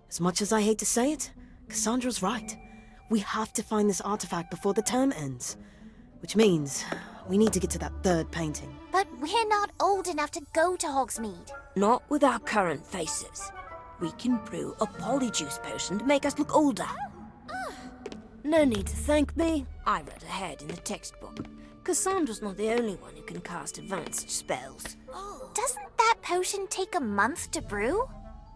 As much as I hate to say it, Cassandra's right. We have to find this artifact before the term ends. Which means we need to get to that third painting. But we're not old enough to go to Hogsmeade. Not with our current faces. We can brew a polyjuice potion to make us look older. No need to thank me. I read ahead in the textbook. Cassandra's not the only one who can cast advanced spells. Doesn't that potion take a month to brew?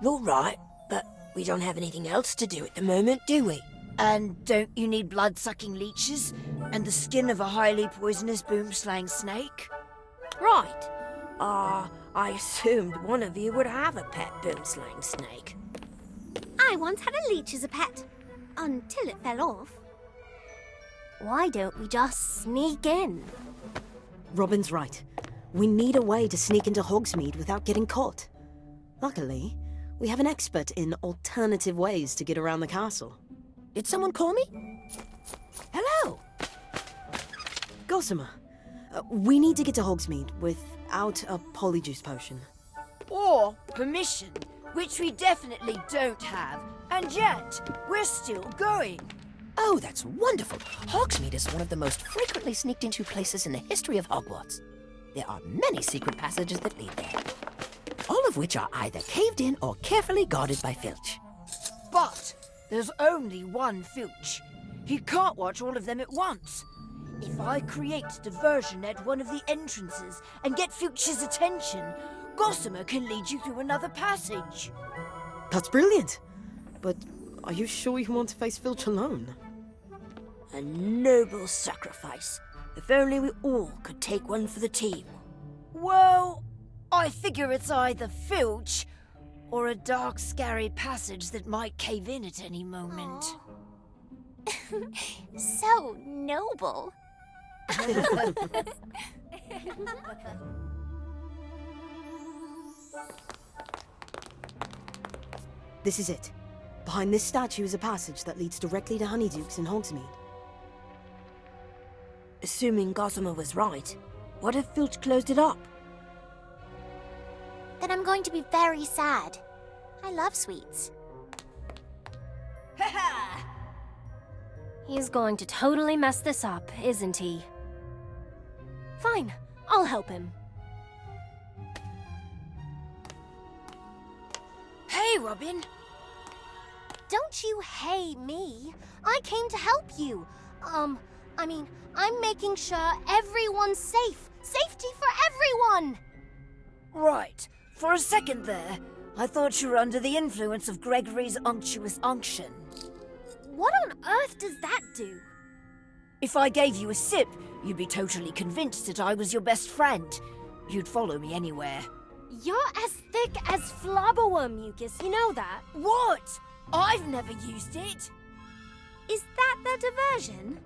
You're right, but we don't have anything else to do at the moment, do we? And don't you need blood-sucking leeches and the skin of a highly poisonous boomslang snake? Right. I assumed one of you would have a pet boomslang snake. I once had a leech as a pet, until it fell off. Why don't we just sneak in? Robin's right. We need a way to sneak into Hogsmeade without getting caught. Luckily, we have an expert in alternative ways to get around the castle. Did someone call me? Hello! Gossamer, we need to get to Hogsmeade without a polyjuice potion. Or permission, which we definitely don't have, and yet we're still going. Oh, that's wonderful. Hogsmeade is one of the most frequently sneaked into places in the history of Hogwarts. There are many secret passages that lead there, all of which are either caved in or carefully guarded by Filch. But there's only one Filch. He can't watch all of them at once. If I create diversion at one of the entrances and get Filch's attention, Gossamer can lead you through another passage. That's brilliant! But are you sure you want to face Filch alone? A noble sacrifice. If only we all could take one for the team. Well, I figure it's either Filch or a dark, scary passage that might cave in at any moment. So noble. This is it. Behind this statue is a passage that leads directly to Honeydukes in Hogsmeade. Assuming Gossamer was right, what if Filch closed it up? Then I'm going to be very sad. I love sweets. He's going to totally mess this up, isn't he? Fine, I'll help him. Hey, Robin! Don't you hey me. I came to help you. I'm making sure everyone's safe. Safety for everyone! Right. For a second there, I thought you were under the influence of Gregory's unctuous unction. What on earth does that do? If I gave you a sip, you'd be totally convinced that I was your best friend. You'd follow me anywhere. You're as thick as flobberworm mucus, you know that? What? I've never used it. Is that the diversion?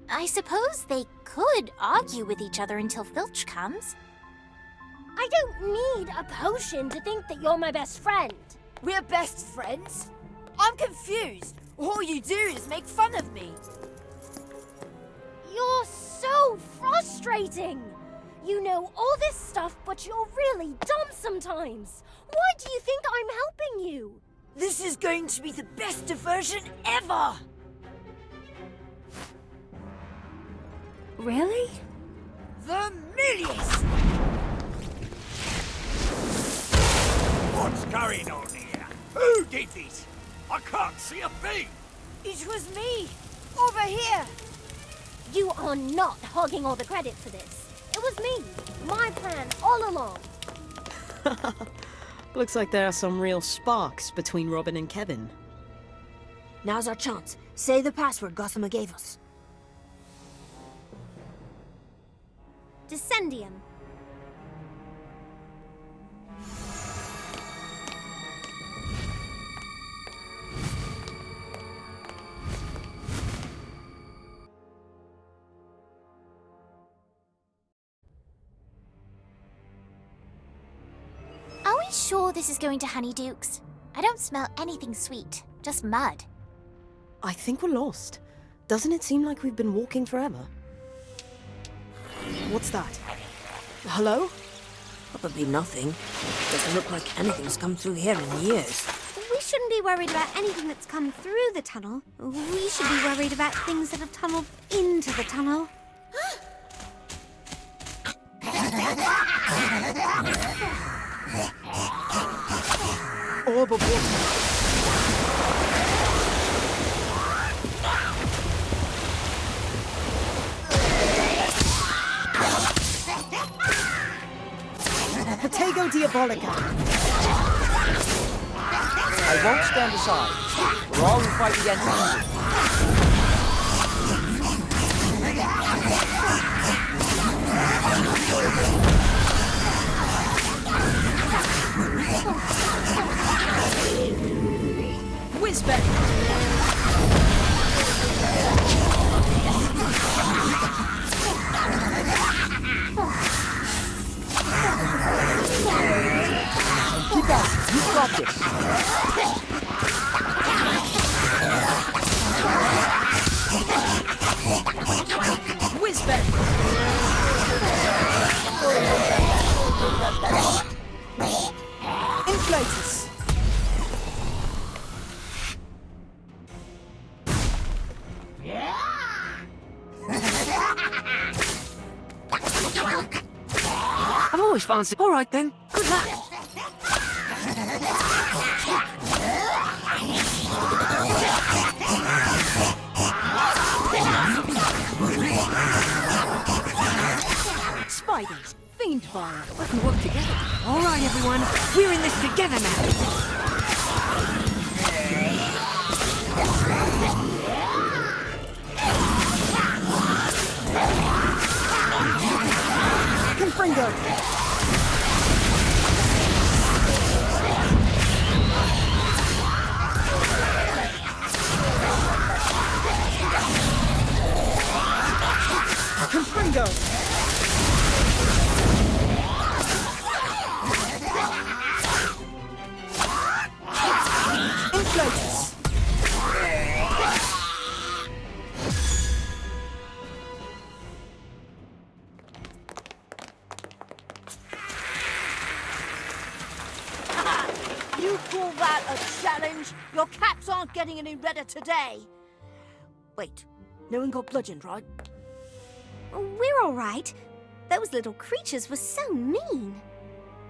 I suppose they could argue with each other until Filch comes. I don't need a potion to think that you're my best friend. We're best friends? I'm confused. All you do is make fun of me. You're so frustrating. You know all this stuff, but you're really dumb sometimes. Why do you think I'm helping you? This is going to be the best diversion ever! Really? Vermilius! What's going on here? Who did this? I can't see a thing! It was me! Over here! You are not hogging all the credit for this. It was me. My plan all along. Looks like there are some real sparks between Robin and Kevin. Now's our chance. Say the password Gossamer gave us. Descendium. Are we sure this is going to Honeydukes? I don't smell anything sweet, just mud. I think we're lost. Doesn't it seem like we've been walking forever? What's that? Hello? Probably nothing. Doesn't look like anything's come through here in years. We shouldn't be worried about anything that's come through the tunnel. We should be worried about things that have tunneled into the tunnel. Orb of water. Protego Diabolica. I won't stand aside. We're all in fight against evil. Whizbang. Keep on. You've got this. Whizbang. Inflatus. I've always fancied. All right then. Good luck. Spiders. Fiend fire. We can work together. All right, everyone. We're in this together now. Confringo. Confringo. Inflatus. You call that a challenge? Your caps aren't getting any redder today. Wait, no one got bludgeoned, right? We're all right. Those little creatures were so mean.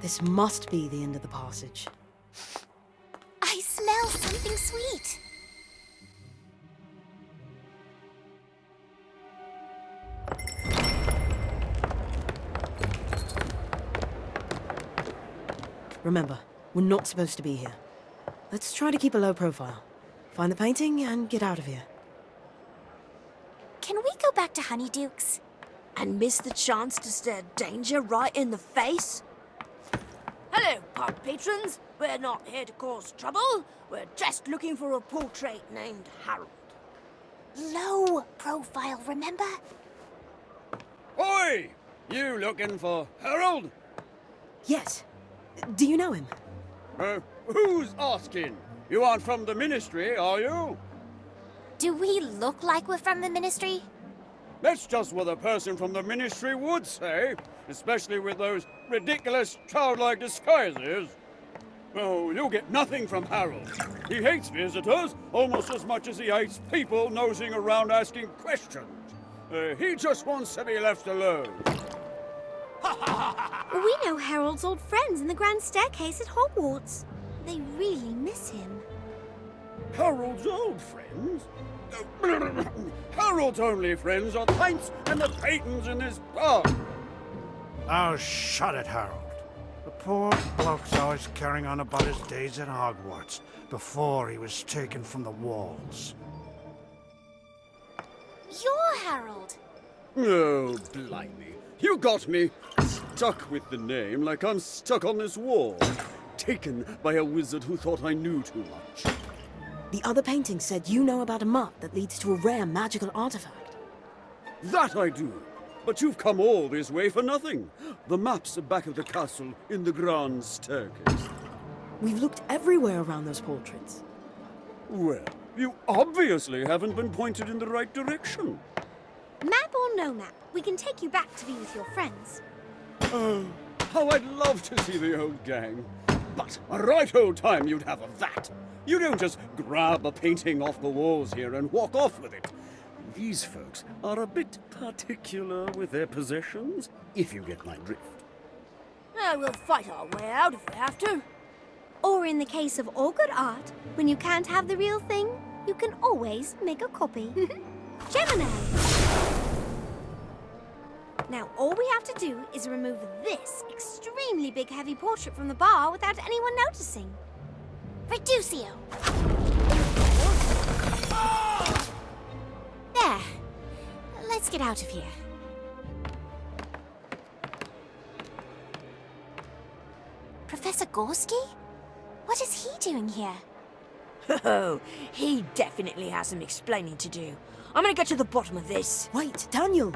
This must be the end of the passage. I smell something sweet. Remember, we're not supposed to be here. Let's try to keep a low profile. Find the painting and get out of here. Can we go back to Honeydukes? And miss the chance to stare danger right in the face? Hello, pub patrons. We're not here to cause trouble. We're just looking for a portrait named Harold. Low profile, remember? Oi! You looking for Harold? Yes. Do you know him? Who's asking? You aren't from the Ministry, are you? Do we look like we're from the Ministry? That's just what a person from the Ministry would say, especially with those ridiculous childlike disguises. Oh, you'll get nothing from Harold. He hates visitors almost as much as he hates people nosing around asking questions. He just wants to be left alone. We know Harold's old friends in the Grand Staircase at Hogwarts. They really miss him. Harold's old friends? Harold's only friends are the pints and the Peytons in this pub. Oh, shut it, Harold. The poor bloke's always carrying on about his days at Hogwarts before he was taken from the walls. You're Harold. Oh, blimey. You got me stuck with the name like I'm stuck on this wall. Taken by a wizard who thought I knew too much. The other painting said you know about a map that leads to a rare magical artifact. That I do. But you've come all this way for nothing. The map's back of the castle in the Grand Staircase. We've looked everywhere around those portraits. Well, you obviously haven't been pointed in the right direction. Map or no map, we can take you back to be with your friends. Oh, how I'd love to see the old gang. But a right old time you'd have of that. You don't just grab a painting off the walls here and walk off with it. These folks are a bit particular with their possessions, if you get my drift. We'll fight our way out if we have to. Or in the case of all good art, when you can't have the real thing, you can always make a copy. Gemini! Now all we have to do is remove this extremely big heavy portrait from the bar without anyone noticing. Reducio! There. Let's get out of here. Professor Gorski? What is he doing here? Oh, he definitely has some explaining to do. I'm gonna get to the bottom of this. Wait, Daniel!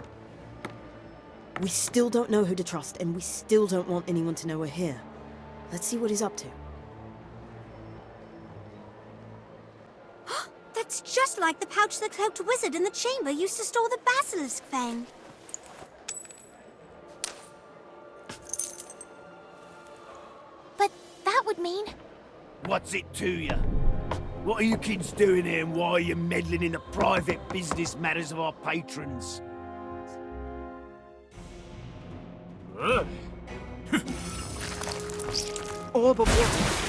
We still don't know who to trust, and we still don't want anyone to know we're here. Let's see what he's up to. That's just like the pouch the cloaked wizard in the chamber used to store the basilisk fang. But that would mean... What's it to you? What are you kids doing here and why are you meddling in the private business matters of our patrons? Orb of water.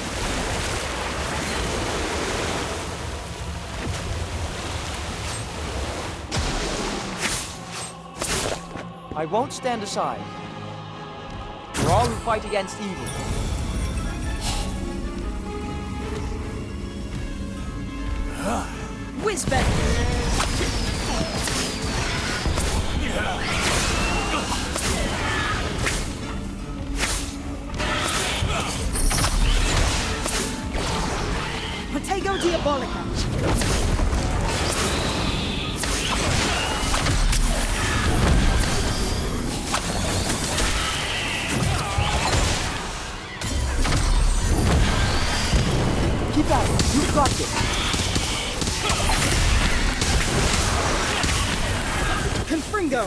I won't stand aside. For all who fight against evil. Whizbang! Protego Diabolica! Keep at it. You've got this. Confringo!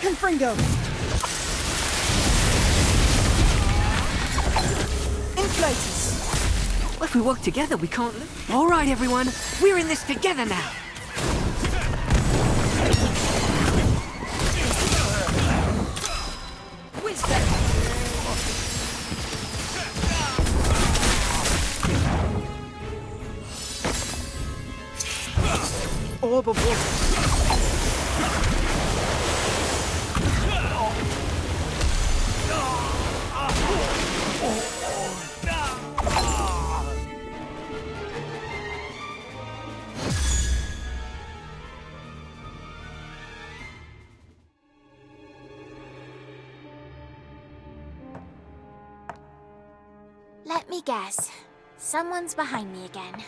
Confringo! Inflatus! Well, if we work together, we can't lose. All right, everyone. We're in this together now. Orb of water. Let me guess. Someone's behind me again.